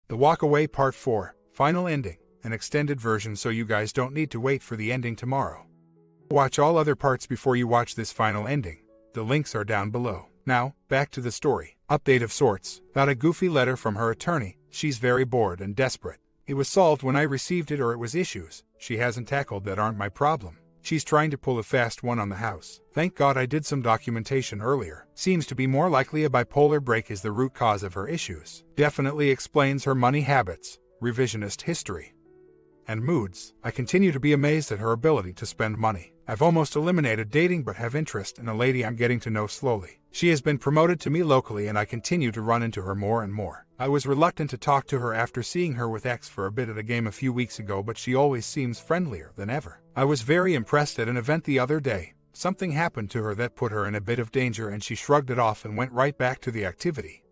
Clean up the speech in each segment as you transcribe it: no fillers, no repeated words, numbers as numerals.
The Walk Away Part 4, Final Ending, an extended version so you guys don't need to wait for the ending tomorrow. Watch all other parts before you watch this final ending. The links are down below. Now, back to the story. Update of sorts. Got a goofy letter from her attorney. She's very bored and desperate. It was solved when I received it, or it was issues she hasn't tackled that aren't my problem. She's trying to pull a fast one on the house. Thank God I did some documentation earlier. Seems to be more likely a bipolar break is the root cause of her issues. Definitely explains her money habits, revisionist history, and moods. I continue to be amazed at her ability to spend money. I've almost eliminated dating but have interest in a lady I'm getting to know slowly. She has been promoted to me locally and I continue to run into her more and more. I was reluctant to talk to her after seeing her with X for a bit at a game a few weeks ago, but she always seems friendlier than ever. I was very impressed at an event the other day. Something happened to her that put her in a bit of danger and she shrugged it off and went right back to the activity.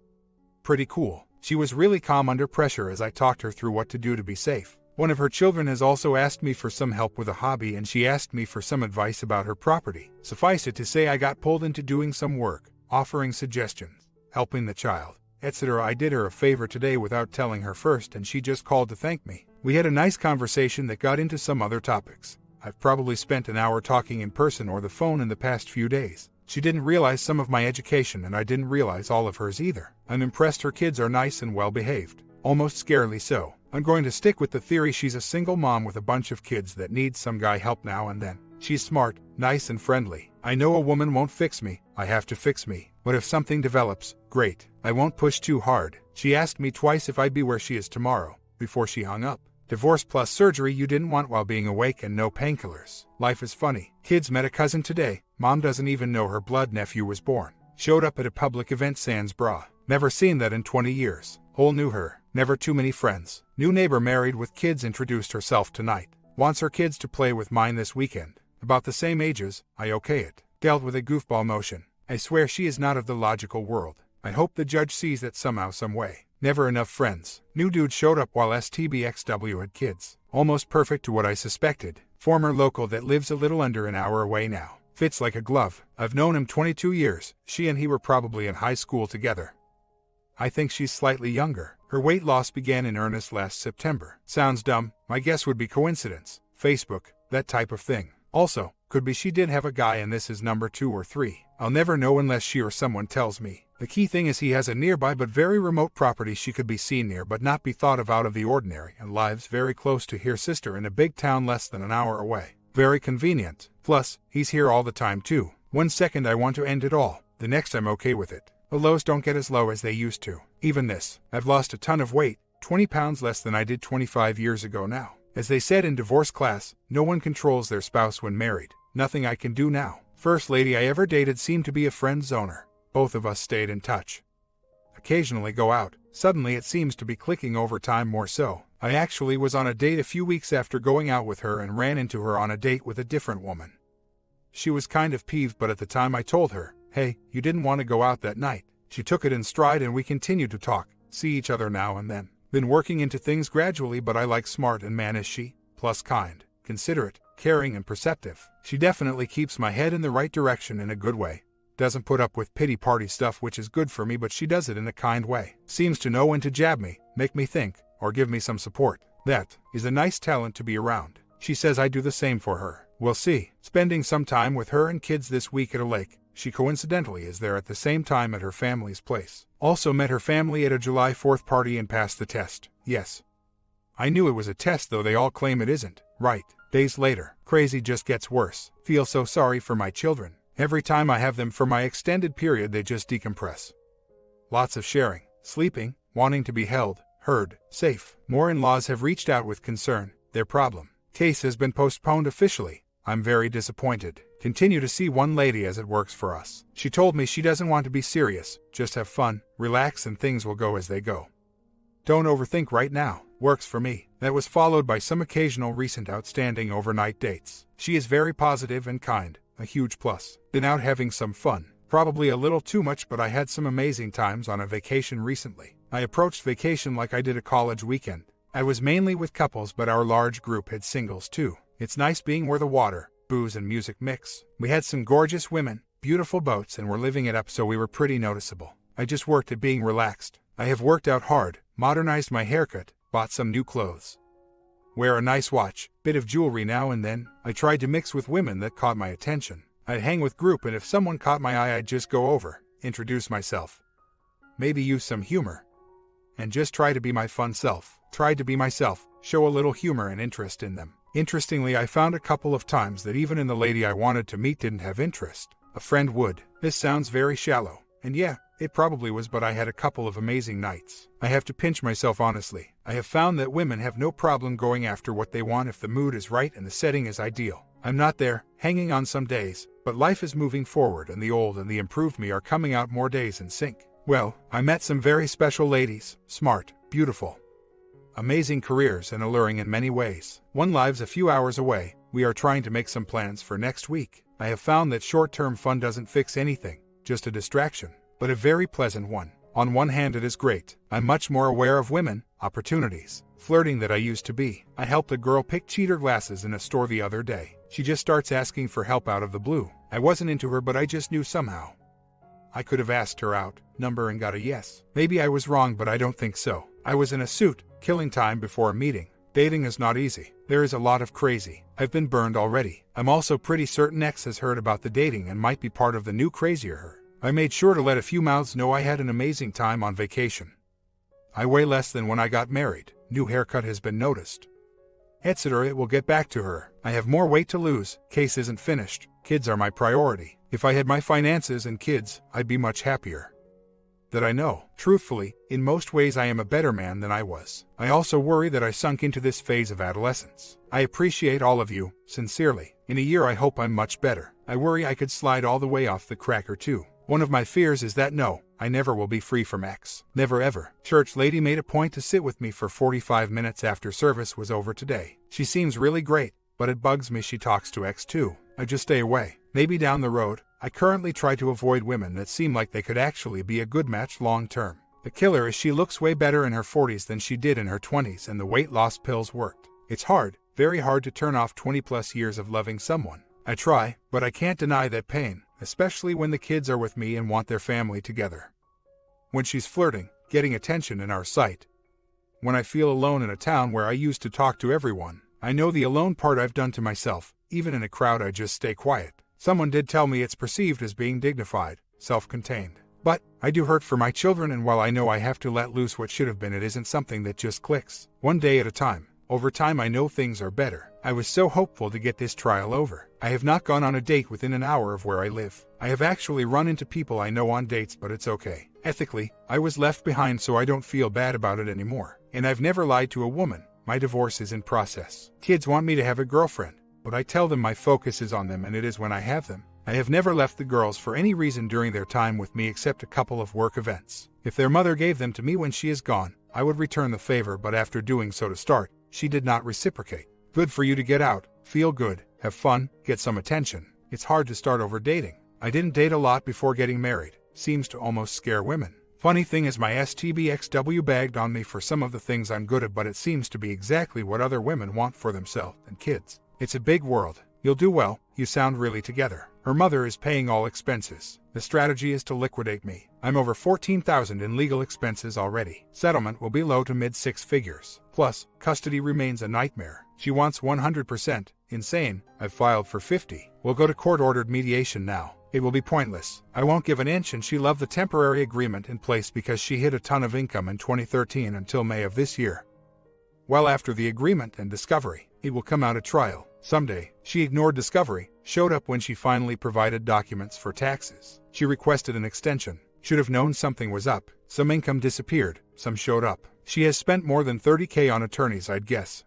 Pretty cool. She was really calm under pressure as I talked her through what to do to be safe. One of her children has also asked me for some help with a hobby, and she asked me for some advice about her property. Suffice it to say I got pulled into doing some work, offering suggestions, helping the child, etc. I did her a favor today without telling her first, and she just called to thank me. We had a nice conversation that got into some other topics. I've probably spent an hour talking in person or the phone in the past few days. She didn't realize some of my education and I didn't realize all of hers either. I'm impressed her kids are nice and well behaved, almost scarily so. I'm going to stick with the theory she's a single mom with a bunch of kids that needs some guy help now and then. She's smart, nice and friendly. I know a woman won't fix me, I have to fix me. But if something develops, great. I won't push too hard. She asked me twice if I'd be where she is tomorrow, before she hung up. Divorce plus surgery you didn't want while being awake and no painkillers. Life is funny. Kids met a cousin today. Mom doesn't even know her blood nephew was born. Showed up at a public event sans bra. Never seen that in 20 years. Whole knew her. Never too many friends. New neighbor married with kids introduced herself tonight. Wants her kids to play with mine this weekend. About the same ages, I okay it. Dealt with a goofball motion. I swear she is not of the logical world. I hope the judge sees that somehow, some way. Never enough friends. New dude showed up while STBXW had kids. Almost perfect to what I suspected. Former local that lives a little under an hour away now. Fits like a glove. I've known him 22 years. She and he were probably in high school together. I think she's slightly younger. Her weight loss began in earnest last September. Sounds dumb. My guess would be coincidence. Facebook, that type of thing. Also, could be she did have a guy and this is number 2 or 3. I'll never know unless she or someone tells me. The key thing is he has a nearby but very remote property she could be seen near but not be thought of out of the ordinary, and lives very close to her sister in a big town less than an hour away. Very convenient. Plus, he's here all the time too. One second I want to end it all. The next I'm okay with it. The lows don't get as low as they used to. Even this. I've lost a ton of weight, 20 pounds less than I did 25 years ago now. As they said in divorce class, no one controls their spouse when married. Nothing I can do now. First lady I ever dated seemed to be a friend zoner. Both of us stayed in touch. Occasionally go out. Suddenly it seems to be clicking over time more so. I actually was on a date a few weeks after going out with her and ran into her on a date with a different woman. She was kind of peeved, but at the time I told her, hey, you didn't want to go out that night. She took it in stride and we continued to talk, see each other now and then. Been working into things gradually, but I like smart and man is she, plus kind, considerate, caring and perceptive. She definitely keeps my head in the right direction in a good way. Doesn't put up with pity party stuff, which is good for me, but she does it in a kind way. Seems to know when to jab me, make me think, or give me some support. That is a nice talent to be around. She says I do the same for her. We'll see. Spending some time with her and kids this week at a lake. She coincidentally is there at the same time at her family's place. Also met her family at a July 4th party and passed the test. Yes. I knew it was a test, though they all claim it isn't. Right. Days later. Crazy just gets worse. Feel so sorry for my children. Every time I have them for my extended period they just decompress. Lots of sharing, sleeping, wanting to be held, heard, safe. More in-laws have reached out with concern. Their problem. Case has been postponed officially. I'm very disappointed. Continue to see one lady as it works for us. She told me she doesn't want to be serious, just have fun, relax and things will go as they go. Don't overthink right now. Works for me. That was followed by some occasional recent outstanding overnight dates. She is very positive and kind. A huge plus. Been out having some fun. Probably a little too much, but I had some amazing times on a vacation recently. I approached vacation like I did a college weekend. I was mainly with couples, but our large group had singles too. It's nice being where the water, booze and music mix. We had some gorgeous women, beautiful boats, and were living it up, so we were pretty noticeable. I just worked at being relaxed. I have worked out hard, modernized my haircut, bought some new clothes. Wear a nice watch, bit of jewelry now and then. I tried to mix with women that caught my attention. I'd hang with group, and if someone caught my eye I'd just go over, introduce myself. Maybe use some humor. And just try to be my fun self. Tried to be myself, show a little humor and interest in them. Interestingly, I found a couple of times that even in the lady I wanted to meet didn't have interest. A friend would. This sounds very shallow. And yeah, it probably was, but I had a couple of amazing nights. I have to pinch myself honestly. I have found that women have no problem going after what they want if the mood is right and the setting is ideal. I'm not there, hanging on some days, but life is moving forward and the old and the improved me are coming out more days in sync. Well, I met some very special ladies, smart, beautiful, amazing careers and alluring in many ways. One lives a few hours away. We are trying to make some plans for next week. I have found that short-term fun doesn't fix anything, just a distraction, but a very pleasant one. On one hand, it is great. I'm much more aware of women, opportunities, flirting that I used to be. I helped a girl pick cheater glasses in a store the other day. She just starts asking for help out of the blue. I wasn't into her, but I just knew somehow I could have asked her out, number, and got a yes. Maybe I was wrong, but I don't think so. I was in a suit, killing time before a meeting. Dating is not easy. There is a lot of crazy. I've been burned already. I'm also pretty certain X has heard about the dating and might be part of the new crazier her. I made sure to let a few mouths know I had an amazing time on vacation. I weigh less than when I got married. New haircut has been noticed. Etc. It will get back to her. I have more weight to lose. Case isn't finished. Kids are my priority. If I had my finances and kids, I'd be much happier. That I know. Truthfully, in most ways I am a better man than I was. I also worry that I sunk into this phase of adolescence. I appreciate all of you, sincerely. In a year I hope I'm much better. I worry I could slide all the way off the cracker too. One of my fears is that no, I never will be free from X. Never ever. Church lady made a point to sit with me for 45 minutes after service was over today. She seems really great, but it bugs me she talks to X too. I just stay away. Maybe down the road. I currently try to avoid women that seem like they could actually be a good match long term. The killer is she looks way better in her 40s than she did in her 20s, and the weight loss pills worked. It's hard, very hard to turn off 20 plus years of loving someone. I try, but I can't deny that pain, especially when the kids are with me and want their family together. When she's flirting, getting attention in our sight. When I feel alone in a town where I used to talk to everyone. I know the alone part I've done to myself. Even in a crowd I just stay quiet. Someone did tell me it's perceived as being dignified, self-contained. But I do hurt for my children, and while I know I have to let loose what should have been, it isn't something that just clicks. One day at a time. Over time I know things are better. I was so hopeful to get this trial over. I have not gone on a date within an hour of where I live. I have actually run into people I know on dates, but it's okay. Ethically, I was left behind, so I don't feel bad about it anymore. And I've never lied to a woman. My divorce is in process. Kids want me to have a girlfriend, but I tell them my focus is on them, and it is when I have them. I have never left the girls for any reason during their time with me except a couple of work events. If their mother gave them to me when she is gone, I would return the favor, but after doing so to start, she did not reciprocate. Good for you to get out, feel good, have fun, get some attention. It's hard to start over dating. I didn't date a lot before getting married. Seems to almost scare women. Funny thing is, my STBXW bagged on me for some of the things I'm good at, but it seems to be exactly what other women want for themselves and kids. It's a big world. You'll do well. You sound really together. Her mother is paying all expenses. The strategy is to liquidate me. I'm over $14,000 in legal expenses already. Settlement will be low to mid six figures. Plus, custody remains a nightmare. She wants 100%. Insane. I've filed for 50. We'll go to court-ordered mediation now. It will be pointless. I won't give an inch, and she loved the temporary agreement in place because she hit a ton of income in 2013 until May of this year. Well, after the agreement and discovery, it will come out at trial. Someday, she ignored discovery, showed up when she finally provided documents for taxes. She requested an extension. Should have known something was up. Some income disappeared, some showed up. She has spent more than $30,000 on attorneys, I'd guess.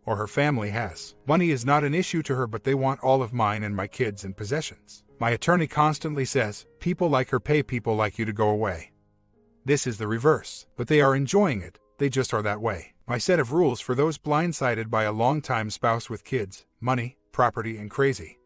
Or her family has. Money is not an issue to her, but they want all of mine and my kids and possessions. My attorney constantly says, people like her pay people like you to go away. This is the reverse, but they are enjoying it. They just are that way. My set of rules for those blindsided by a long-time spouse with kids, money, property, and crazy.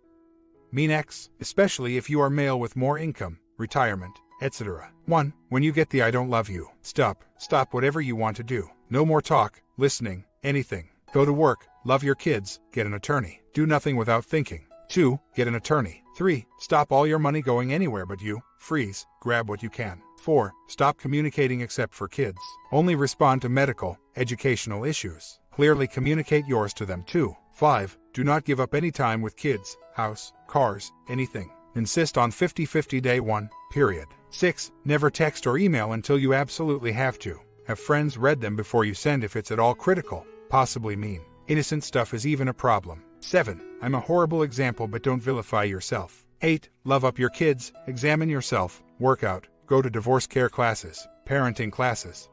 Mean X, especially if you are male with more income, retirement, etc. 1. When you get the I don't love you, stop whatever you want to do. No more talk, listening, anything. Go to work, love your kids, get an attorney. Do nothing without thinking. 2. Get an attorney. 3. Stop all your money going anywhere but you. Freeze, grab what you can. 4. Stop communicating except for kids. Only respond to medical, educational issues. Clearly communicate yours to them too. 5. Do not give up any time with kids, house, cars, anything. Insist on 50-50 day 1, period. 6. Never text or email until you absolutely have to. Have friends read them before you send if it's at all critical, possibly mean. Innocent stuff is even a problem. 7. I'm a horrible example, but don't vilify yourself. 8. Love up your kids, examine yourself, work out, go to divorce care classes, parenting classes.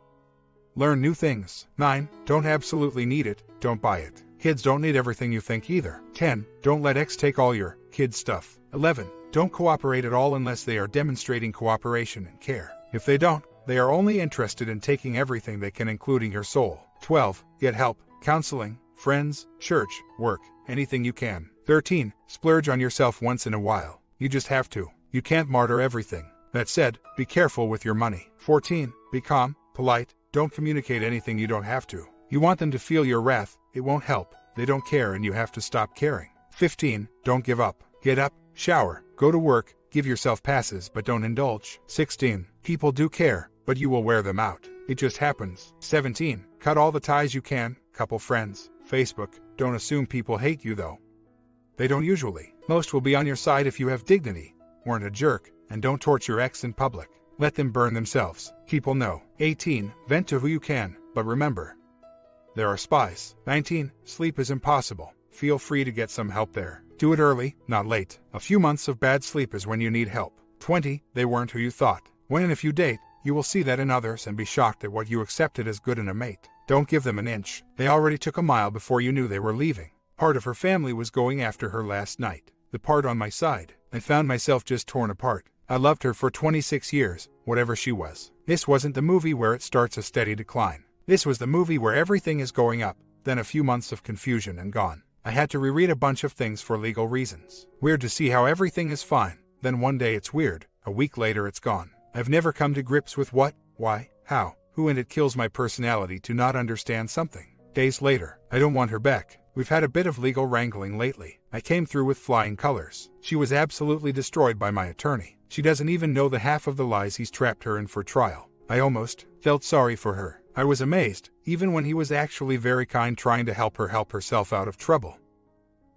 Learn new things. 9. Don't absolutely need it, don't buy it. Kids don't need everything you think either. 10. Don't let X take all your kids' stuff. 11. Don't cooperate at all unless they are demonstrating cooperation and care. If they don't, they are only interested in taking everything they can, including your soul. 12. Get help, counseling, friends, church, work, anything you can. 13. Splurge on yourself once in a while. You just have to. You can't martyr everything. That said, be careful with your money. 14. Be calm, polite, don't communicate anything you don't have to. You want them to feel your wrath, it won't help. They don't care and you have to stop caring. 15. Don't give up. Get up, shower, go to work, give yourself passes but don't indulge. 16. People do care, but you will wear them out. It just happens. 17. Cut all the ties you can, couple friends, Facebook. Don't assume people hate you though. They don't usually. Most will be on your side if you have dignity, weren't a jerk, and don't torture X in public. Let them burn themselves. People know. 18. Vent to who you can, but remember, there are spies. 19. Sleep is impossible. Feel free to get some help there. Do it early, not late. A few months of bad sleep is when you need help. 20. They weren't who you thought. When and if you date, you will see that in others and be shocked at what you accepted as good in a mate. Don't give them an inch. They already took a mile before you knew they were leaving. Part of her family was going after her last night. The part on my side, I found myself just torn apart. I loved her for 26 years, whatever she was. This wasn't the movie where it starts a steady decline. This was the movie where everything is going up, then a few months of confusion and gone. I had to reread a bunch of things for legal reasons. Weird to see how everything is fine, then one day it's weird, a week later it's gone. I've never come to grips with what, why, how, who, and it kills my personality to not understand something. Days later, I don't want her back. We've had a bit of legal wrangling lately. I came through with flying colors. She was absolutely destroyed by my attorney. She doesn't even know the half of the lies he's trapped her in for trial. I almost felt sorry for her. I was amazed, even when he was actually very kind, trying to help her help herself out of trouble.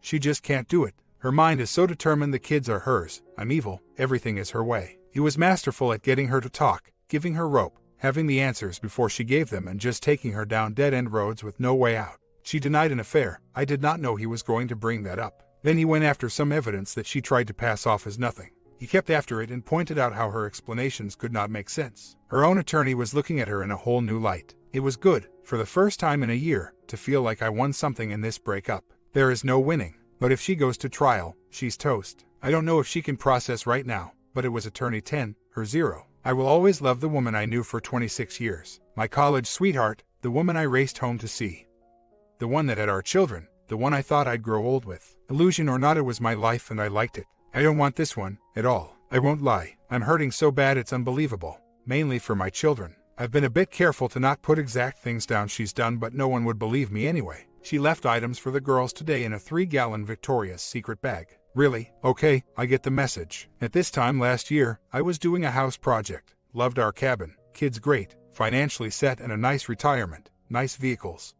She just can't do it. Her mind is so determined the kids are hers. I'm evil, everything is her way. He was masterful at getting her to talk, giving her rope, having the answers before she gave them, and just taking her down dead-end roads with no way out. She denied an affair. I did not know he was going to bring that up. Then he went after some evidence that she tried to pass off as nothing. He kept after it and pointed out how her explanations could not make sense. Her own attorney was looking at her in a whole new light. It was good, for the first time in a year, to feel like I won something in this breakup. There is no winning, but if she goes to trial, she's toast. I don't know if she can process right now, but it was attorney 10, her 0. I will always love the woman I knew for 26 years. My college sweetheart, the woman I raced home to see. The one that had our children, the one I thought I'd grow old with. Illusion or not, it was my life and I liked it. I don't want this one, at all. I won't lie. I'm hurting so bad it's unbelievable. Mainly for my children. I've been a bit careful to not put exact things down she's done, but no one would believe me anyway. She left items for the girls today in a 3-gallon Victoria's Secret bag. Really? Okay, I get the message. At this time last year, I was doing a house project. Loved our cabin. Kids great. Financially set and a nice retirement. Nice vehicles.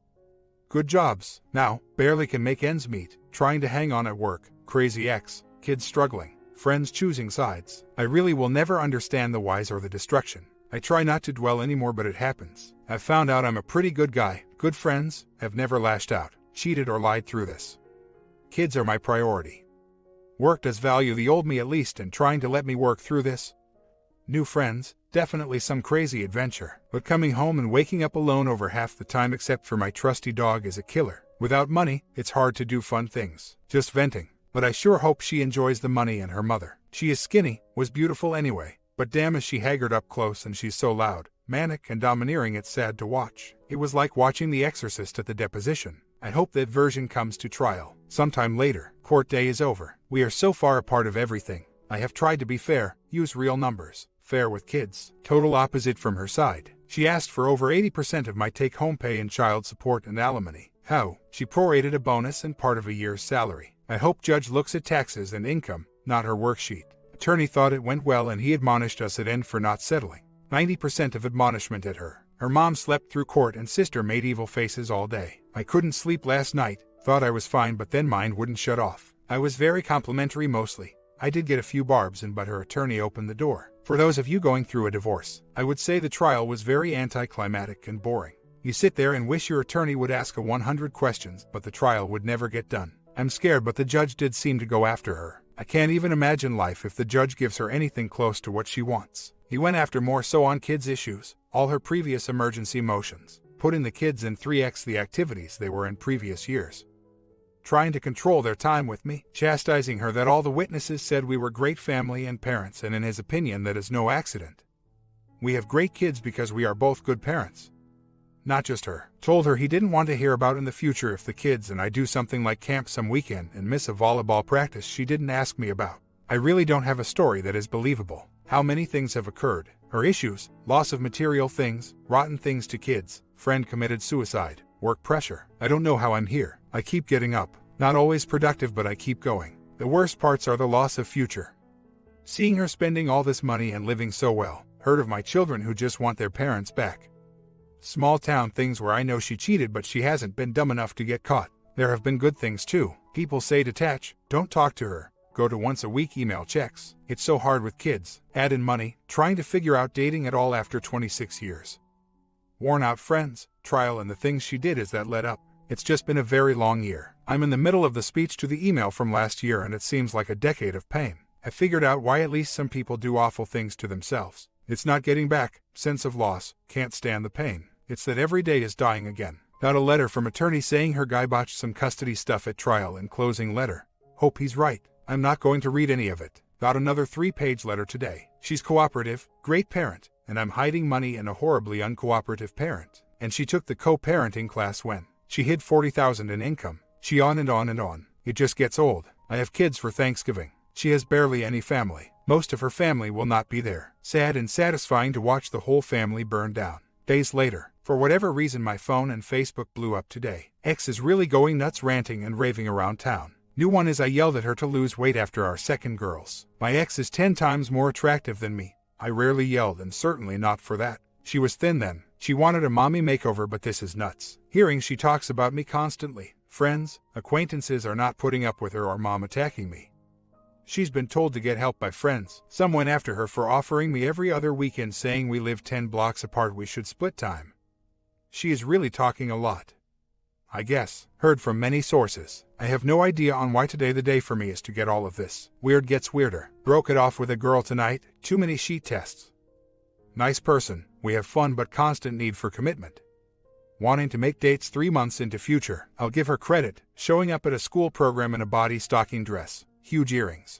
Good jobs. Now, barely can make ends meet. Trying to hang on at work. Crazy ex. Kids struggling. Friends choosing sides. I really will never understand the whys or the destruction. I try not to dwell anymore, but it happens. I've found out I'm a pretty good guy. Good friends. Have never lashed out, cheated or lied through this. Kids are my priority. Work does value the old me at least, and trying to let me work through this. New friends. Definitely some crazy adventure. But coming home and waking up alone over half the time except for my trusty dog is a killer. Without money, it's hard to do fun things. Just venting. But I sure hope she enjoys the money and her mother. She is skinny, was beautiful anyway, but damn is she haggard up close, and she's so loud, manic and domineering it's sad to watch. It was like watching The Exorcist at the deposition. I hope that version comes to trial. Sometime later. Court day is over. We are so far apart of everything. I have tried to be fair, use real numbers. Fair with kids. Total opposite from her side. She asked for over 80% of my take-home pay in child support and alimony. How? She prorated a bonus and part of a year's salary. I hope judge looks at taxes and income, not her worksheet. Attorney thought it went well and he admonished us at end for not settling. 90% of admonishment at her. Her mom slept through court and sister made evil faces all day. I couldn't sleep last night, thought I was fine but then mine wouldn't shut off. I was very complimentary mostly. I did get a few barbs in but her attorney opened the door. For those of you going through a divorce, I would say the trial was very anticlimactic and boring. You sit there and wish your attorney would ask 100 questions but the trial would never get done. I'm scared but the judge did seem to go after her. I can't even imagine life if the judge gives her anything close to what she wants. He went after more so on kids' issues, all her previous emergency motions, putting the kids in 3x the activities they were in previous years. Trying to control their time with me, chastising her that all the witnesses said we were great family and parents and in his opinion that is no accident. We have great kids because we are both good parents. Not just her. Told her he didn't want to hear about in the future if the kids and I do something like camp some weekend and miss a volleyball practice she didn't ask me about. I really don't have a story that is believable. How many things have occurred? Her issues, loss of material things, rotten things to kids, friend committed suicide, work pressure. I don't know how I'm here. I keep getting up. Not always productive but I keep going. The worst parts are the loss of future. Seeing her spending all this money and living so well. Heard of my children who just want their parents back. Small town things where I know she cheated but she hasn't been dumb enough to get caught. There have been good things too. People say detach, don't talk to her. Go to once a week email checks. It's so hard with kids. Add in money, trying to figure out dating at all after 26 years. Worn out friends, trial and the things she did is that led up. It's just been a very long year. I'm in the middle of the speech to the email from last year and it seems like a decade of pain. I figured out why at least some people do awful things to themselves. It's not getting back, sense of loss, can't stand the pain. It's that every day is dying again. Got a letter from attorney saying her guy botched some custody stuff at trial and closing letter. Hope he's right. I'm not going to read any of it. Got another 3-page letter today. She's cooperative, great parent, and I'm hiding money and a horribly uncooperative parent. And she took the co-parenting class when she hid $40,000 in income. She on and on and on. It just gets old. I have kids for Thanksgiving. She has barely any family. Most of her family will not be there. Sad and satisfying to watch the whole family burn down. Days later, for whatever reason my phone and Facebook blew up today. Ex is really going nuts ranting and raving around town. New one is I yelled at her to lose weight after our second girls. My ex is 10 times more attractive than me. I rarely yelled and certainly not for that. She was thin then. She wanted a mommy makeover but this is nuts. Hearing she talks about me constantly. Friends, acquaintances are not putting up with her or mom attacking me. She's been told to get help by friends. Some went after her for offering me every other weekend saying we live 10 blocks apart we should split time. She is really talking a lot. I guess. Heard from many sources. I have no idea on why today the day for me is to get all of this. Weird gets weirder. Broke it off with a girl tonight. Too many sheet tests. Nice person. We have fun but constant need for commitment. Wanting to make dates 3 months into future. I'll give her credit. Showing up at a school program in a body stocking dress. Huge earrings.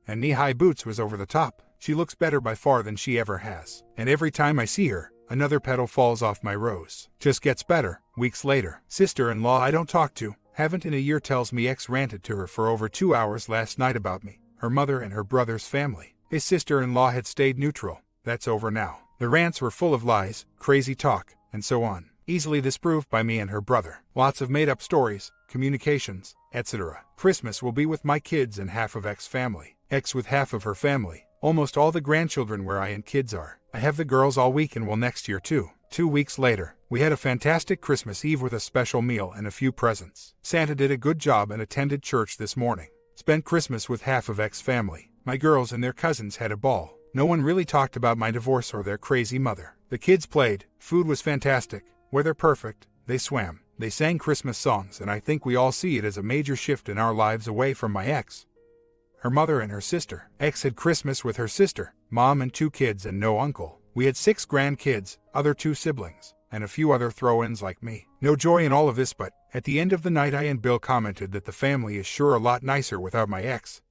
And knee-high boots was over the top. She looks better by far than she ever has. And every time I see her, another petal falls off my rose. Just gets better. Weeks later, sister-in-law I don't talk to, haven't in a year tells me ex ranted to her for over 2 hours last night about me, her mother and her brother's family. His sister-in-law had stayed neutral. That's over now. The rants were full of lies, crazy talk, and so on. Easily disproved by me and her brother. Lots of made-up stories, communications, etc. Christmas will be with my kids and half of ex family. Ex with half of her family. Almost all the grandchildren where I and kids are. I have the girls all week and will next year too. 2 weeks later, we had a fantastic Christmas Eve with a special meal and a few presents. Santa did a good job and attended church this morning. Spent Christmas with half of ex family. My girls and their cousins had a ball. No one really talked about my divorce or their crazy mother. The kids played. Food was fantastic. Weather perfect. They swam. They sang Christmas songs and I think we all see it as a major shift in our lives away from my ex. Her mother and her sister. Ex had Christmas with her sister, mom and 2 kids and no uncle. We had 6 grandkids, other 2 siblings, and a few other throw-ins like me. No joy in all of this but, at the end of the night I and Bill commented that the family is sure a lot nicer without my ex.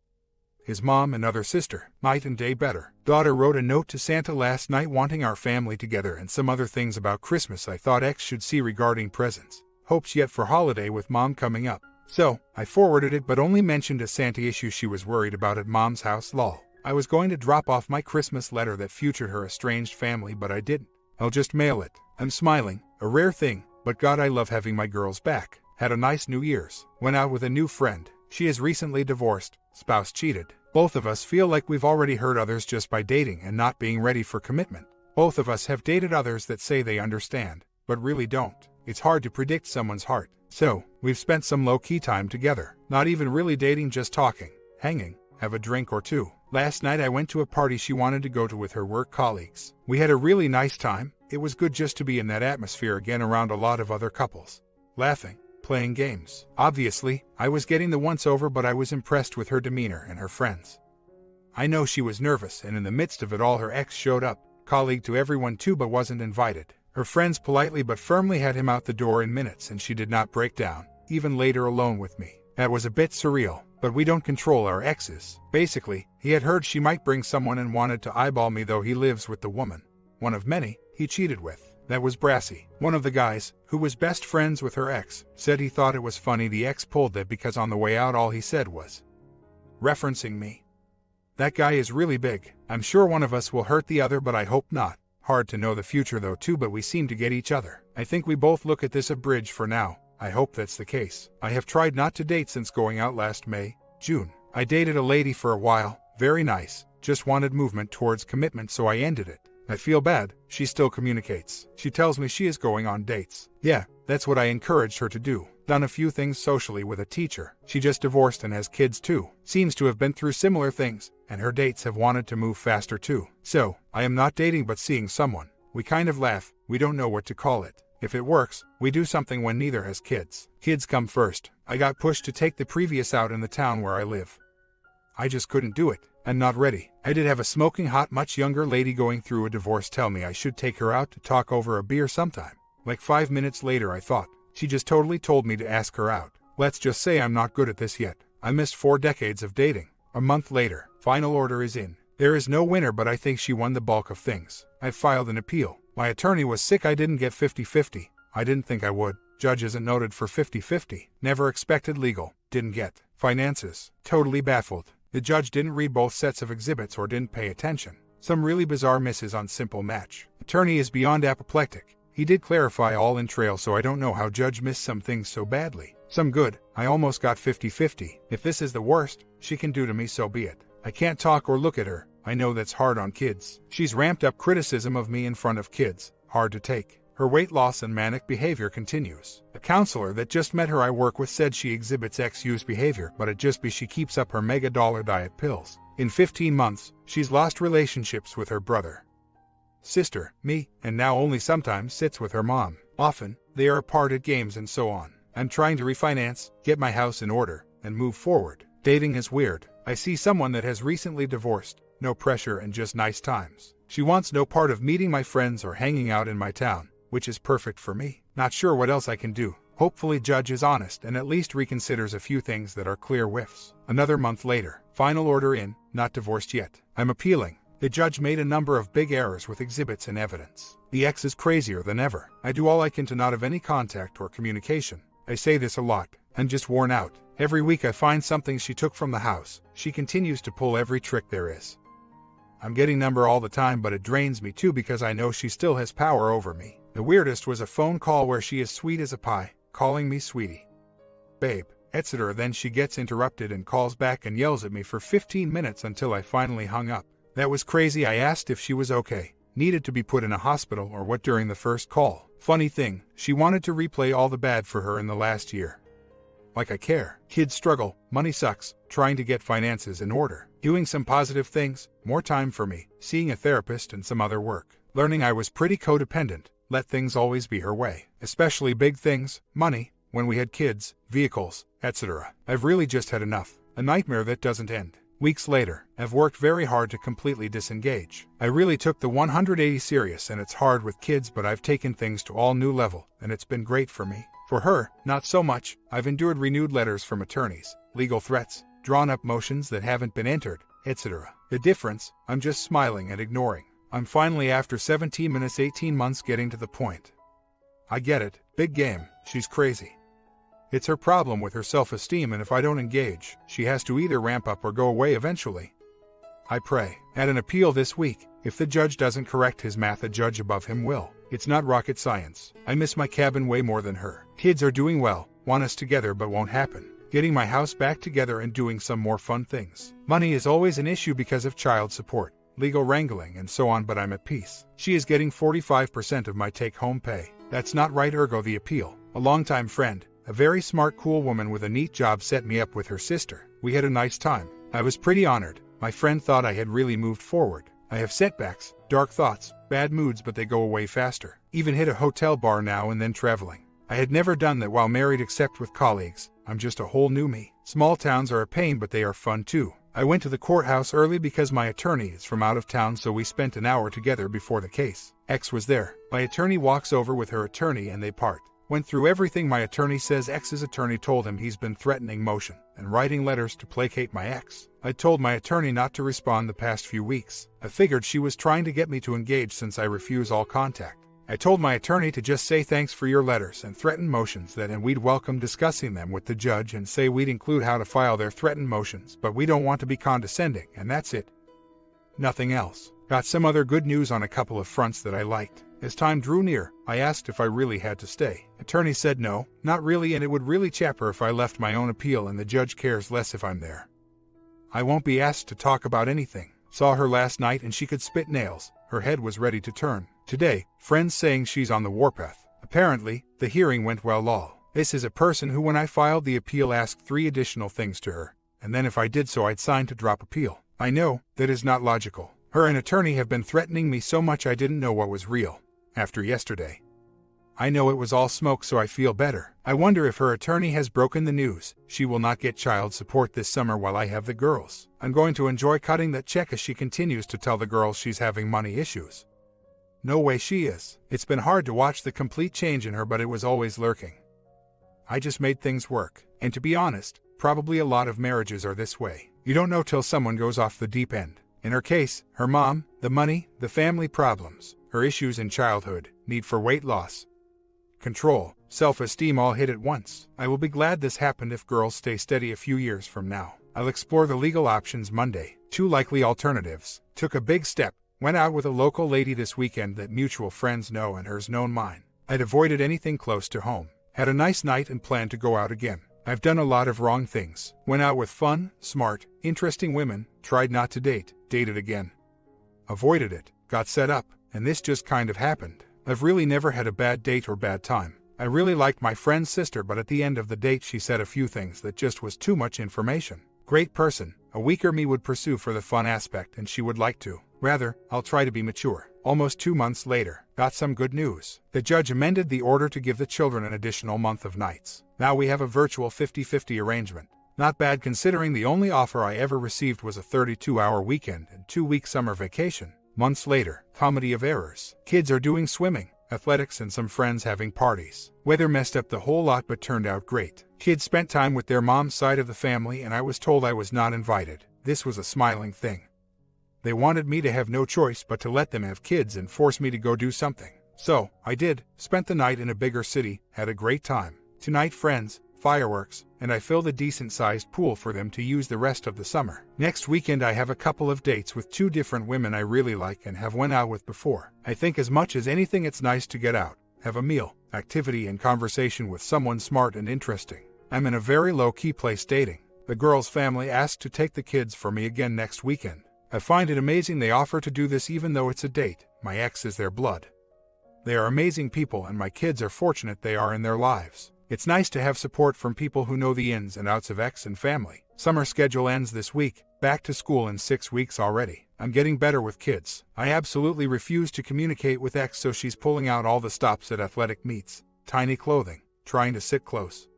His mom and other sister, night and day better. Daughter wrote a note to Santa last night wanting our family together and some other things about Christmas I thought ex should see regarding presents. Hopes yet for holiday with mom coming up. So, I forwarded it but only mentioned a Santa issue she was worried about at mom's house lol. I was going to drop off my Christmas letter that featured her estranged family but I didn't. I'll just mail it. I'm smiling, a rare thing, but God I love having my girls back. Had a nice New Year's. Went out with a new friend. She is recently divorced. Spouse cheated. Both of us feel like we've already hurt others just by dating and not being ready for commitment. Both of us have dated others that say they understand, but really don't. It's hard to predict someone's heart. So, we've spent some low-key time together. Not even really dating, just talking, hanging, have a drink or two. Last night I went to a party she wanted to go to with her work colleagues. We had a really nice time. It was good just to be in that atmosphere again around a lot of other couples. Laughing, playing games. Obviously, I was getting the once over, but I was impressed with her demeanor and her friends. I know she was nervous, and in the midst of it all her ex showed up, colleague to everyone too, but wasn't invited. Her friends politely but firmly had him out the door in minutes, and she did not break down, even later alone with me. That was a bit surreal, but we don't control our exes. Basically, he had heard she might bring someone and wanted to eyeball me, though he lives with the woman, one of many, he cheated with. That was brassy. One of the guys, who was best friends with her ex, said he thought it was funny the ex pulled that because on the way out all he said was, referencing me. That guy is really big. I'm sure one of us will hurt the other, but I hope not. Hard to know the future though too, but we seem to get each other. I think we both look at this a bridge for now. I hope that's the case. I have tried not to date since going out last May, June. I dated a lady for a while, very nice, just wanted movement towards commitment, so I ended it. I feel bad. She still communicates. She tells me she is going on dates. Yeah, that's what I encouraged her to do. Done a few things socially with a teacher. She just divorced and has kids too. Seems to have been through similar things, and her dates have wanted to move faster too. So, I am not dating but seeing someone. We kind of laugh. We don't know what to call it. If it works, we do something when neither has kids. Kids come first. I got pushed to take the previous out in the town where I live. I just couldn't do it. I'm not ready. I did have a smoking hot, much younger lady going through a divorce tell me I should take her out to talk over a beer sometime. Like 5 minutes later I thought, she just totally told me to ask her out. Let's just say I'm not good at this yet. I missed 4 decades of dating. A month later, final order is in. There is no winner, but I think she won the bulk of things. I filed an appeal. My attorney was sick. I didn't get 50-50. I didn't think I would. Judge isn't noted for 50-50. Never expected legal. Didn't get. Finances. Totally baffled. The judge didn't read both sets of exhibits or didn't pay attention. Some really bizarre misses on simple match. Attorney is beyond apoplectic. He did clarify all in trail, so I don't know how judge missed some things so badly. Some good. I almost got 50-50. If this is the worst she can do to me, so be it. I can't talk or look at her. I know that's hard on kids. She's ramped up criticism of me in front of kids. Hard to take. Her weight loss and manic behavior continues. A counselor that just met her I work with said she exhibits X-use behavior, but it just be she keeps up her mega-dollar diet pills. In 15 months, she's lost relationships with her brother, sister, me, and now only sometimes sits with her mom. Often, they are apart at games and so on. I'm trying to refinance, get my house in order, and move forward. Dating is weird. I see someone that has recently divorced. No pressure and just nice times. She wants no part of meeting my friends or hanging out in my town, which is perfect for me. Not sure what else I can do. Hopefully judge is honest and at least reconsiders a few things that are clear whiffs. Another month later, final order in, not divorced yet. I'm appealing. The judge made a number of big errors with exhibits and evidence. The ex is crazier than ever. I do all I can to not have any contact or communication. I say this a lot. I'm just worn out. Every week I find something she took from the house. She continues to pull every trick there is. I'm getting number all the time, but it drains me too because I know she still has power over me. The weirdest was a phone call where she is sweet as a pie, calling me sweetie, babe, etc. Then she gets interrupted and calls back and yells at me for 15 minutes until I finally hung up. That was crazy. I asked if she was okay, needed to be put in a hospital or what during the first call. Funny thing, she wanted to replay all the bad for her in the last year. Like I care. Kids struggle, money sucks, trying to get finances in order, doing some positive things, more time for me, seeing a therapist and some other work. Learning I was pretty codependent, let things always be her way, especially big things, money, when we had kids, vehicles, etc. I've really just had enough. A nightmare that doesn't end. Weeks later, I've worked very hard to completely disengage. I really took the 180 serious, and it's hard with kids, but I've taken things to all new level, and it's been great for me. For her, not so much. I've endured renewed letters from attorneys, legal threats, drawn up motions that haven't been entered, etc. The difference, I'm just smiling and ignoring. I'm finally, after 17 minutes 18 months, getting to the point. I get it, big game, she's crazy. It's her problem with her self-esteem, and if I don't engage, she has to either ramp up or go away eventually. I pray. At an appeal this week, if the judge doesn't correct his math, a judge above him will. It's not rocket science. I miss my cabin way more than her. Kids are doing well, want us together, but won't happen. Getting my house back together and doing some more fun things. Money is always an issue because of child support. legal wrangling and so on, but I'm at peace. She is getting 45% of my take-home pay. That's not right, ergo the appeal. A longtime friend, a very smart, cool woman with a neat job, set me up with her sister. We had a nice time. I was pretty honored. My friend thought I had really moved forward. I have setbacks, dark thoughts, bad moods, but they go away faster. Even hit a hotel bar now and then traveling. I had never done that while married except with colleagues. I'm just a whole new me. Small towns are a pain, but they are fun too. I went to the courthouse early because my attorney is from out of town, so we spent an hour together before the case. X was there. My attorney walks over with her attorney and they part. Went through everything. My attorney says X's attorney told him he's been threatening motion and writing letters to placate my ex. I told my attorney not to respond the past few weeks. I figured she was trying to get me to engage since I refuse all contact. I told my attorney to just say thanks for your letters and threaten motions and we'd welcome discussing them with the judge, and say we'd include how to file their threatened motions, but we don't want to be condescending, and that's it. Nothing else. Got some other good news on a couple of fronts that I liked. As time drew near, I asked if I really had to stay. Attorney said no, not really, and it would really chap her if I left my own appeal, and the judge cares less if I'm there. I won't be asked to talk about anything. Saw her last night and she could spit nails. Her head was ready to turn. Today, friends saying she's on the warpath. Apparently, the hearing went well. Lol. This is a person who, when I filed the appeal, asked 3 additional things to her, and then if I did so I'd sign to drop appeal. I know, that is not logical. Her and attorney have been threatening me so much I didn't know what was real. After yesterday, I know it was all smoke, so I feel better. I wonder if her attorney has broken the news. She will not get child support this summer while I have the girls. I'm going to enjoy cutting that check as she continues to tell the girls she's having money issues. No way she is. It's been hard to watch the complete change in her, but it was always lurking. I just made things work. And to be honest, probably a lot of marriages are this way. You don't know till someone goes off the deep end. In her case, her mom, the money, the family problems, her issues in childhood, need for weight loss, control, self-esteem all hit at once. I will be glad this happened if girls stay steady a few years from now. I'll explore the legal options Monday. 2 likely alternatives. Took a big step. Went out with a local lady this weekend that mutual friends know and hers known mine. I'd avoided anything close to home. Had a nice night and planned to go out again. I've done a lot of wrong things. Went out with fun, smart, interesting women. Tried not to date. Dated again. Avoided it. Got set up. And this just kind of happened. I've really never had a bad date or bad time. I really liked my friend's sister, but at the end of the date she said a few things that just was too much information. Great person. A weaker me would pursue for the fun aspect, and she would like to. Rather, I'll try to be mature. Almost 2 months later, got some good news. The judge amended the order to give the children an additional month of nights. Now we have a virtual 50-50 arrangement. Not bad considering the only offer I ever received was a 32-hour weekend and 2-week summer vacation. Months later, comedy of errors. Kids are doing swimming, athletics, and some friends having parties. Weather messed up the whole lot but turned out great. Kids spent time with their mom's side of the family and I was told I was not invited. This was a smiling thing. They wanted me to have no choice but to let them have kids and force me to go do something. So, I did. Spent the night in a bigger city, had a great time. Tonight friends, fireworks, and I filled a decent-sized pool for them to use the rest of the summer. Next weekend I have a couple of dates with 2 different women I really like and have went out with before. I think as much as anything it's nice to get out, have a meal, activity, and conversation with someone smart and interesting. I'm in a very low-key place dating. The girl's family asked to take the kids for me again next weekend. I find it amazing they offer to do this even though it's a date. My ex is their blood. They are amazing people and my kids are fortunate they are in their lives. It's nice to have support from people who know the ins and outs of ex and family. Summer schedule ends this week. Back to school in 6 weeks already. I'm getting better with kids. I absolutely refuse to communicate with ex, so she's pulling out all the stops at athletic meets. Tiny clothing. Trying to sit close.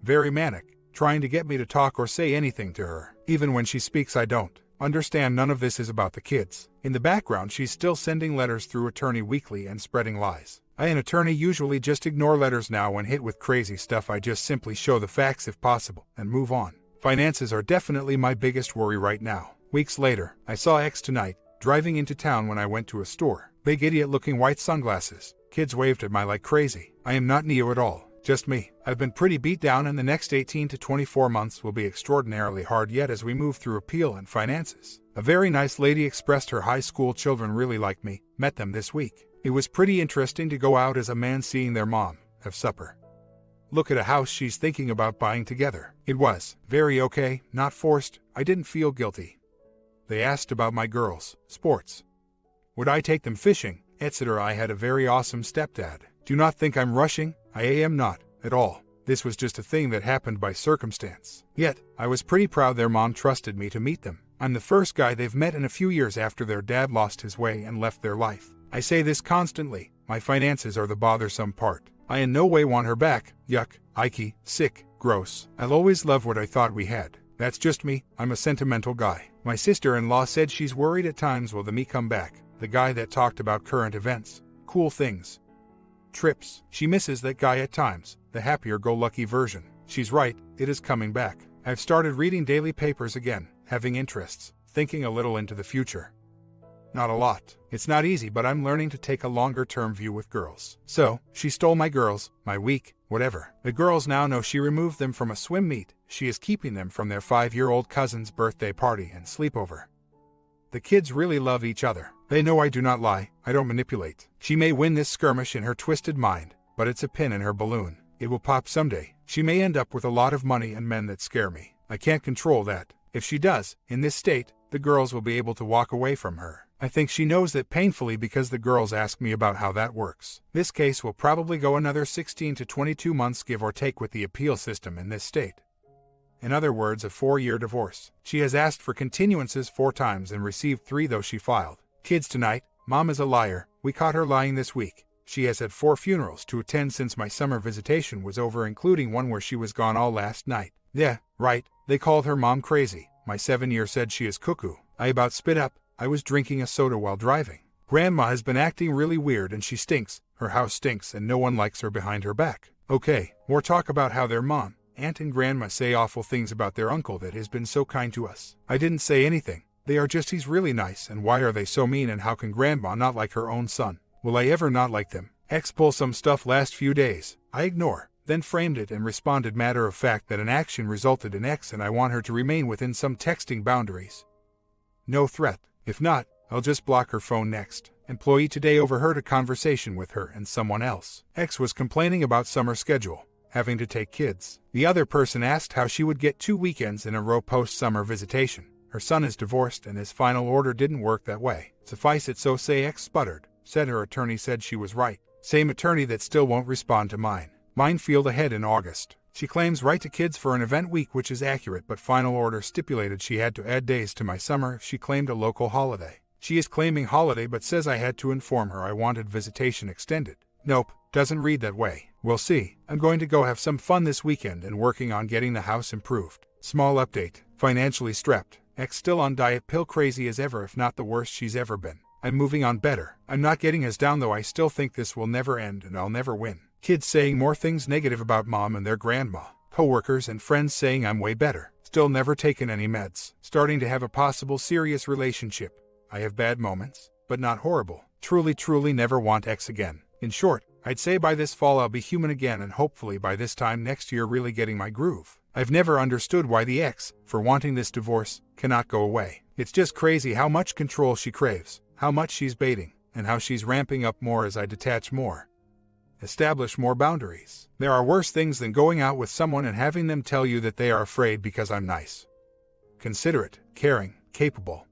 Very manic. Trying to get me to talk or say anything to her. Even when she speaks I don't understand. None of this is about the kids. In the background she's still sending letters through attorney weekly and spreading lies. I and attorney usually just ignore letters now. When hit with crazy stuff I just simply show the facts if possible and move on. Finances are definitely my biggest worry right now. Weeks later, I saw ex tonight, driving into town when I went to a store. Big idiot looking white sunglasses. Kids waved at me like crazy. I am not Neo at all. Just me. I've been pretty beat down and the next 18 to 24 months will be extraordinarily hard yet as we move through appeal and finances. A very nice lady expressed her high school children really like me. Met them this week. It was pretty interesting to go out as a man seeing their mom, have supper. Look at a house she's thinking about buying together. It was very okay, not forced. I didn't feel guilty. They asked about my girls' sports. Would I take them fishing, etc. I had a very awesome stepdad. Do not think I'm rushing, I am not, at all. This was just a thing that happened by circumstance. Yet, I was pretty proud their mom trusted me to meet them. I'm the first guy they've met in a few years after their dad lost his way and left their life. I say this constantly, my finances are the bothersome part. I in no way want her back, yuck, icky, sick, gross. I'll always love what I thought we had. That's just me, I'm a sentimental guy. My sister-in-law said she's worried at times will the me come back, the guy that talked about current events, cool things, trips. She misses that guy at times, the happier-go-lucky version. She's right, it is coming back. I've started reading daily papers again, having interests, thinking a little into the future. Not a lot. It's not easy, but I'm learning to take a longer-term view with girls. So, she stole my girls, my week, whatever. The girls now know she removed them from a swim meet. She is keeping them from their 5-year-old cousin's birthday party and sleepover. The kids really love each other. They know I do not lie, I don't manipulate. She may win this skirmish in her twisted mind, but it's a pin in her balloon. It will pop someday. She may end up with a lot of money and men that scare me. I can't control that. If she does, in this state, the girls will be able to walk away from her. I think she knows that painfully because the girls ask me about how that works. This case will probably go another 16 to 22 months give or take with the appeal system in this state. In other words, a 4-year divorce. She has asked for continuances 4 times and received 3 though she filed. Kids tonight, mom is a liar, we caught her lying this week. She has had 4 funerals to attend since my summer visitation was over, including one where she was gone all last night. Yeah, right, they called her mom crazy. My 7-year said she is cuckoo. I about spit up. I was drinking a soda while driving. Grandma has been acting really weird and she stinks. Her house stinks and no one likes her behind her back. Okay, more talk about how their mom, aunt and grandma say awful things about their uncle that has been so kind to us. I didn't say anything. They are just he's really nice and why are they so mean and how can grandma not like her own son? Will I ever not like them? X pull some stuff last few days. I ignore. Then framed it and responded matter of fact that an action resulted in X and I want her to remain within some texting boundaries. No threat. If not, I'll just block her phone next. Employee today overheard a conversation with her and someone else. X was complaining about summer schedule, having to take kids. The other person asked how she would get 2 weekends in a row post-summer visitation. Her son is divorced and his final order didn't work that way. Suffice it so say X sputtered, said her attorney said she was right. Same attorney that still won't respond to mine. Minefield ahead in August. She claims right to kids for an event week which is accurate but final order stipulated she had to add days to my summer if she claimed a local holiday. She is claiming holiday but says I had to inform her I wanted visitation extended. Nope, doesn't read that way. We'll see. I'm going to go have some fun this weekend and working on getting the house improved. Small update. Financially strapped. X still on diet pill crazy as ever if not the worst she's ever been. I'm moving on better. I'm not getting as down though I still think this will never end and I'll never win. Kids saying more things negative about mom and their grandma. Coworkers and friends saying I'm way better. Still never taken any meds. Starting to have a possible serious relationship. I have bad moments, but not horrible. Truly never want X again. In short, I'd say by this fall I'll be human again and hopefully by this time next year really getting my groove. I've never understood why the X, for wanting this divorce, cannot go away. It's just crazy how much control she craves, how much she's baiting, and how she's ramping up more as I detach more. Establish more boundaries. There are worse things than going out with someone and having them tell you that they are afraid because I'm nice. Considerate, caring, capable,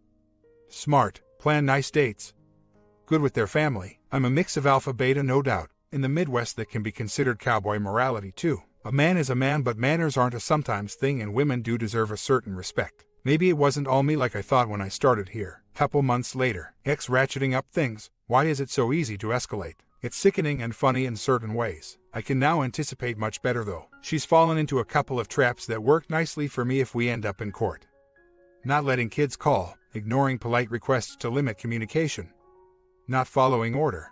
smart, plan nice dates, good with their family. I'm a mix of alpha beta no doubt. In the Midwest that can be considered cowboy morality too. A man is a man but manners aren't a sometimes thing and women do deserve a certain respect. Maybe it wasn't all me like I thought when I started here. Couple months later, X ratcheting up things. Why is it so easy to escalate? It's sickening and funny in certain ways. I can now anticipate much better though. She's fallen into a couple of traps that work nicely for me if we end up in court. Not letting kids call, ignoring polite requests to limit communication, not following order,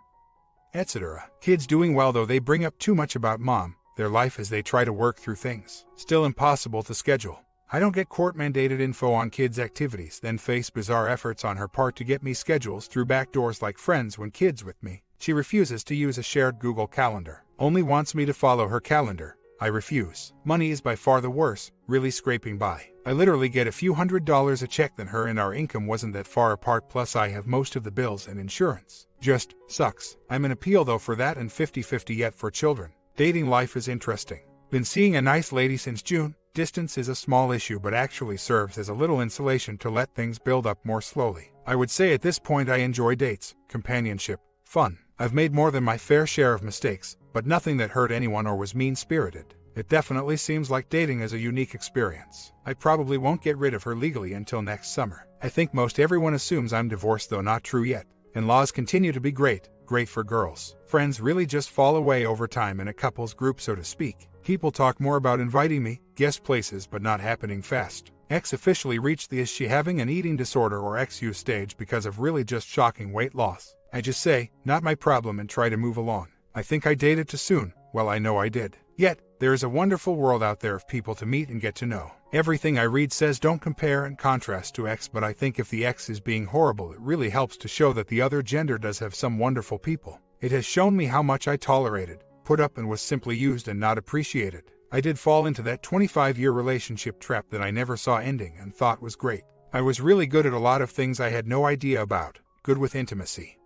etc. Kids doing well though they bring up too much about mom, their life as they try to work through things. Still impossible to schedule. I don't get court-mandated info on kids' activities, then face bizarre efforts on her part to get me schedules through back doors like friends when kids with me. She refuses to use a shared Google Calendar. Only wants me to follow her calendar. I refuse. Money is by far the worst, really scraping by. I literally get a few $100s a check than her and our income wasn't that far apart plus I have most of the bills and insurance. Just sucks. I'm in appeal though for that and 50-50 yet for children. Dating life is interesting. Been seeing a nice lady since June. Distance is a small issue but actually serves as a little insulation to let things build up more slowly. I would say at this point I enjoy dates, companionship, fun. I've made more than my fair share of mistakes, but nothing that hurt anyone or was mean-spirited. It definitely seems like dating is a unique experience. I probably won't get rid of her legally until next summer. I think most everyone assumes I'm divorced, though not true yet. In-laws continue to be great for girls. Friends really just fall away over time in a couple's group, so to speak. People talk more about inviting me, guest places, but not happening fast. Ex officially reached the is she having an eating disorder or XU stage because of really just shocking weight loss. I just say, not my problem, and try to move along. I think I dated too soon. Well, I know I did. Yet, there is a wonderful world out there of people to meet and get to know. Everything I read says don't compare and contrast to X, but I think if the X is being horrible, it really helps to show that the other gender does have some wonderful people. It has shown me how much I tolerated, put up, and was simply used and not appreciated. I did fall into that 25-year relationship trap that I never saw ending and thought was great. I was really good at a lot of things I had no idea about. Good with intimacy.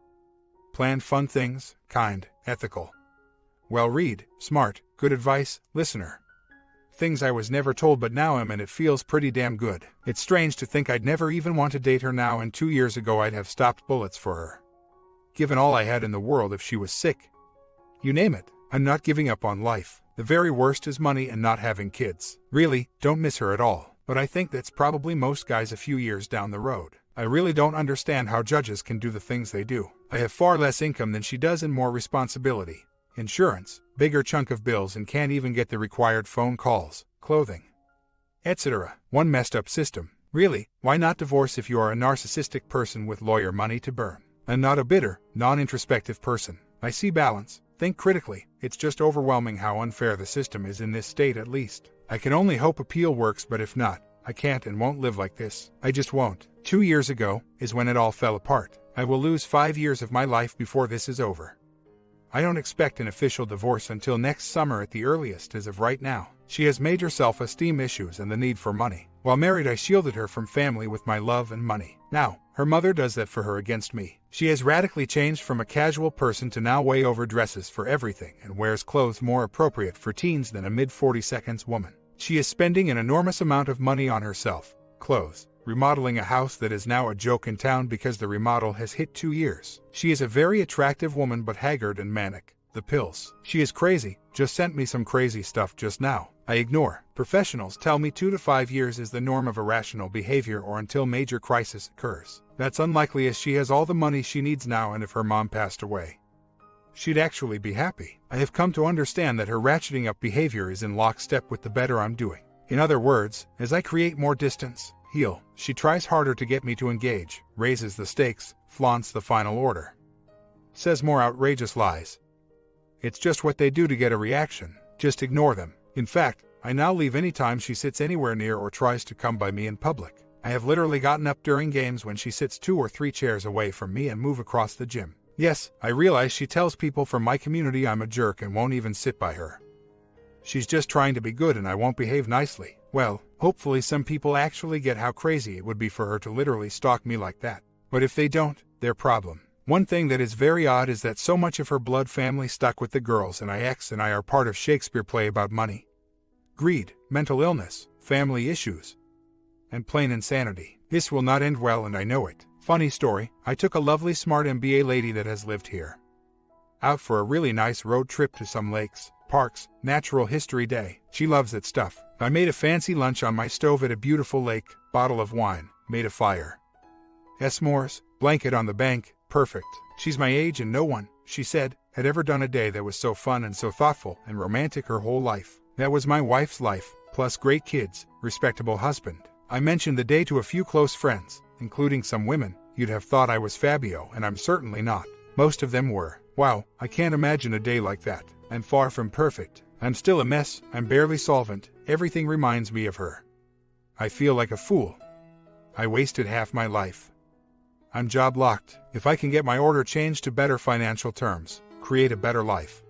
Planned fun things, kind, ethical. Well-read, smart, good advice, listener. Things I was never told but now am, and it feels pretty damn good. It's strange to think I'd never even want to date her now, and 2 years ago I'd have stopped bullets for her. Given all I had in the world if she was sick. You name it, I'm not giving up on life. The very worst is money and not having kids. Really, don't miss her at all. But I think that's probably most guys a few years down the road. I really don't understand how judges can do the things they do. I have far less income than she does and more responsibility. Insurance, bigger chunk of bills, and can't even get the required phone calls, clothing, etc. One messed up system. Really, why not divorce if you are a narcissistic person with lawyer money to burn? I'm not a bitter, non-introspective person. I see balance, think critically. It's just overwhelming how unfair the system is in this state, at least. I can only hope appeal works, but if not, I can't and won't live like this. I just won't. 2 years ago is when it all fell apart. I will lose 5 years of my life before this is over. I don't expect an official divorce until next summer at the earliest as of right now. She has major self-esteem issues and the need for money. While married, I shielded her from family with my love and money. Now, her mother does that for her against me. She has radically changed from a casual person to now way over dresses for everything and wears clothes more appropriate for teens than a mid-40s woman. She is spending an enormous amount of money on herself, clothes, remodeling a house that is now a joke in town because the remodel has hit 2 years. She is a very attractive woman but haggard and manic. The pills. She is crazy, just sent me some crazy stuff just now. I ignore. Professionals tell me 2 to 5 years is the norm of irrational behavior or until major crisis occurs. That's unlikely as she has all the money she needs now, and if her mom passed away, she'd actually be happy. I have come to understand that her ratcheting up behavior is in lockstep with the better I'm doing. In other words, as I create more distance, heal, she tries harder to get me to engage, raises the stakes, flaunts the final order, says more outrageous lies. It's just what they do to get a reaction. Just ignore them. In fact, I now leave any time she sits anywhere near or tries to come by me in public. I have literally gotten up during games when she sits 2 or 3 chairs away from me and move across the gym. Yes, I realize she tells people from my community I'm a jerk and won't even sit by her. She's just trying to be good and I won't behave nicely. Well, hopefully some people actually get how crazy it would be for her to literally stalk me like that. But if they don't, their problem. One thing that is very odd is that so much of her blood family stuck with the girls, and I are part of Shakespeare play about money, greed, mental illness, family issues, and plain insanity. This will not end well and I know it. Funny story, I took a lovely smart MBA lady that has lived here out for a really nice road trip to some lakes, parks, natural history day. She loves that stuff. I made a fancy lunch on my stove at a beautiful lake, bottle of wine, made a fire, s'mores, blanket on the bank, perfect. She's my age and no one, she said, had ever done a day that was so fun and so thoughtful and romantic her whole life. That was my wife's life, plus great kids, respectable husband. I mentioned the day to a few close friends, including some women. You'd have thought I was Fabio, and I'm certainly not. Most of them were. Wow, I can't imagine a day like that. I'm far from perfect. I'm still a mess, I'm barely solvent. Everything reminds me of her. I feel like a fool. I wasted half my life. I'm job locked. If I can get my order changed to better financial terms, create a better life,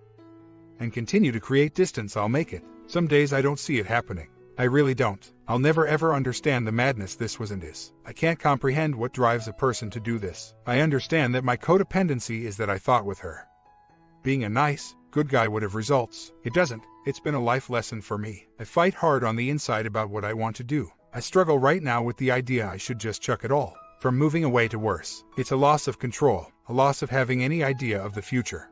and continue to create distance, I'll make it. Some days I don't see it happening. I really don't. I'll never ever understand the madness this was and is. I can't comprehend what drives a person to do this. I understand that my codependency is that I thought with her being a nice, good guy would have results. It doesn't. It's been a life lesson for me. I fight hard on the inside about what I want to do. I struggle right now with the idea I should just chuck it all. From moving away to worse. It's a loss of control, a loss of having any idea of the future.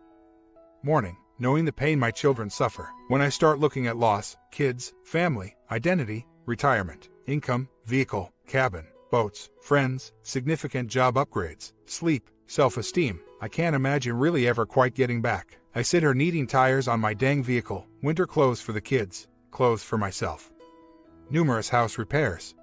Morning, knowing the pain my children suffer. When I start looking at loss, kids, family, identity, retirement, income, vehicle, cabin, boats, friends, significant job upgrades, sleep, self-esteem, I can't imagine really ever quite getting back. I sit here needing tires on my dang vehicle, winter clothes for the kids, clothes for myself. Numerous house repairs.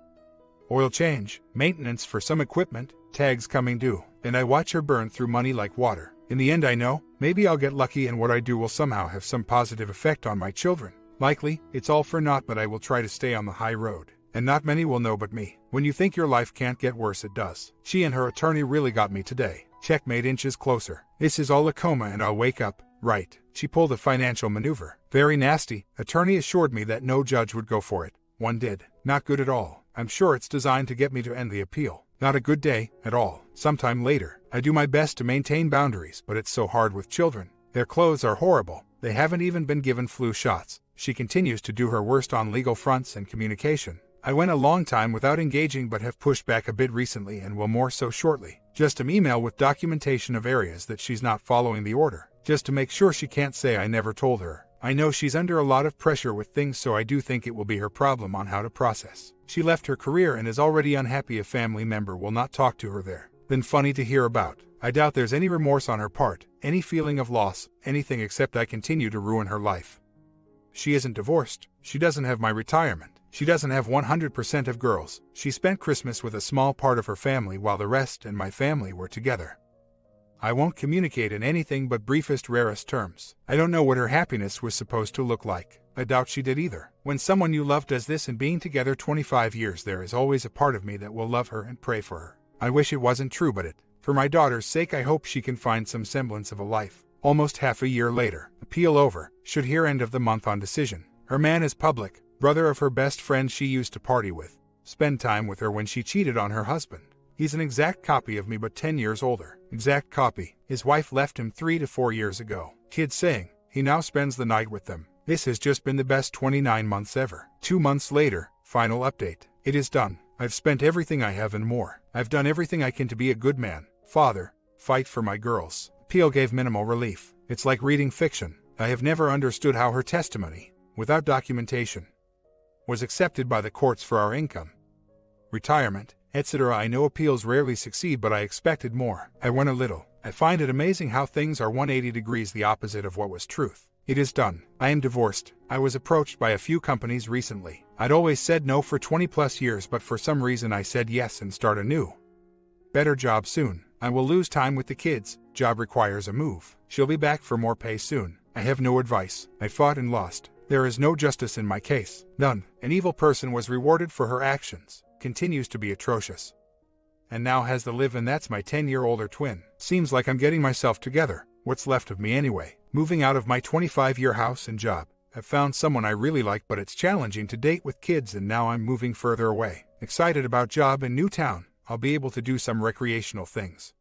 Oil change, maintenance for some equipment, tags coming due, and I watch her burn through money like water. In the end I know, maybe I'll get lucky and what I do will somehow have some positive effect on my children. Likely, it's all for naught, but I will try to stay on the high road. And not many will know but me. When you think your life can't get worse, it does. She and her attorney really got me today. Checkmate inches closer. This is all a coma and I'll wake up. Right. She pulled a financial maneuver. Very nasty. Attorney assured me that no judge would go for it. One did. Not good at all. I'm sure it's designed to get me to end the appeal. Not a good day, at all. Sometime later. I do my best to maintain boundaries, but it's so hard with children. Their clothes are horrible. They haven't even been given flu shots. She continues to do her worst on legal fronts and communication. I went a long time without engaging but have pushed back a bit recently and will more so shortly. Just an email with documentation of areas that she's not following the order. Just to make sure she can't say I never told her. I know she's under a lot of pressure with things, so I do think it will be her problem on how to process. She left her career and is already unhappy a family member will not talk to her there. Been funny to hear about. I doubt there's any remorse on her part, any feeling of loss, anything except I continue to ruin her life. She isn't divorced. She doesn't have my retirement. She doesn't have 100% of girls. She spent Christmas with a small part of her family while the rest and my family were together. I won't communicate in anything but briefest, rarest terms. I don't know what her happiness was supposed to look like. I doubt she did either. When someone you love does this and being together 25 years, there is always a part of me that will love her and pray for her. I wish it wasn't true, but for my daughter's sake, I hope she can find some semblance of a life. Almost half a year later. Appeal over. Should hear end of the month on decision. Her man is public. Brother of her best friend she used to party with. Spend time with her when she cheated on her husband. He's an exact copy of me but 10 years older. Exact copy. His wife left him 3 to 4 years ago. Kids saying he now spends the night with them. This has just been the best 29 months ever. 2 months later, final update. It is done. I've spent everything I have and more. I've done everything I can to be a good man, father, fight for my girls. Appeal gave minimal relief. It's like reading fiction. I have never understood how her testimony, without documentation, was accepted by the courts for our income, retirement, etc. I know appeals rarely succeed, but I expected more. I went a little. I find it amazing how things are 180 degrees the opposite of what was truth. It is done. I am divorced. I was approached by a few companies recently. I'd always said no for 20 plus years, but for some reason I said yes and start a new, better job soon. I will lose time with the kids. Job requires a move. She'll be back for more pay soon. I have no advice. I fought and lost. There is no justice in my case. None. An evil person was rewarded for her actions. Continues to be atrocious. And now has the live, and that's my 10-year-older twin. Seems like I'm getting myself together. What's left of me anyway? Moving out of my 25-year house and job. I've found someone I really like, but it's challenging to date with kids, and now I'm moving further away. Excited about job in new town. I'll be able to do some recreational things.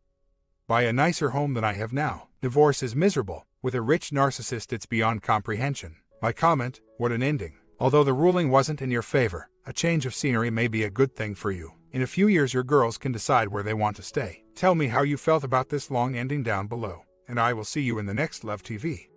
Buy a nicer home than I have now. Divorce is miserable. With a rich narcissist, it's beyond comprehension. My comment, what an ending. Although the ruling wasn't in your favor, a change of scenery may be a good thing for you. In a few years your girls can decide where they want to stay. Tell me how you felt about this long ending down below, and I will see you in the next Love TV.